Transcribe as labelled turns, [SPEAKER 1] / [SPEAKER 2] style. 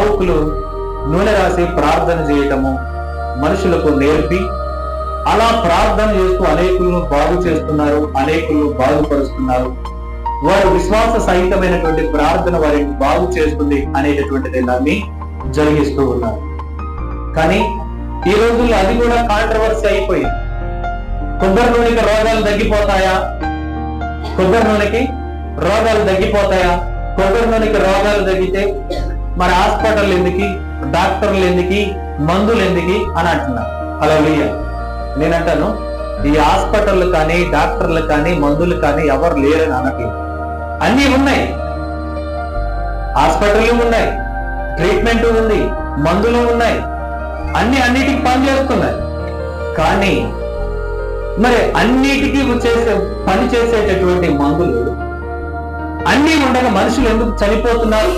[SPEAKER 1] సేవకులు నూనె రాసి ప్రార్థన చేయటము మనుషులకు నేర్పి అలా ప్రార్థన చేస్తూ అనేకులను బాగు చేస్తున్నారు, అనేకులను బాగుపరుస్తున్నారు. వారు విశ్వాస సహితమైనటువంటి ప్రార్థన వారిని బాగు చేస్తుంది అనేటటువంటిది నమ్మి జరిగిస్తూ ఉన్నారు. కానీ ఈ రోజుల్లో అది కూడా కాంట్రవర్సీ అయిపోయింది. కొబ్బరి నూనెకి రోగాలు తగ్గిపోతాయా? కొబ్బరి నూనెకి రోగాలు తగ్గిపోతాయా? కొబ్బరి నూనెకి రోగాలు తగ్గితే మరి హాస్పిటల్ ఎందుకు, డాక్టర్లు ఎందుకు, మందులు ఎందుకు అని అంటున్నారు. హల్లెలూయా. నేనంటాను, ఈ హాస్పిటల్ కానీ డాక్టర్లు కానీ మందులు కానీ ఎవరు లేరని అనట్లేదు. అన్నీ ఉన్నాయి, హాస్పిటల్ ఉన్నాయి, ట్రీట్మెంట్ ఉంది, మందులు ఉన్నాయి, అన్నిటికి పనిచేస్తున్నాయి. కానీ మరి అన్నిటికీ పని చేసేటటువంటి మందులు అన్ని ఉండగా మనుషులు ఎందుకు చనిపోతున్నారు?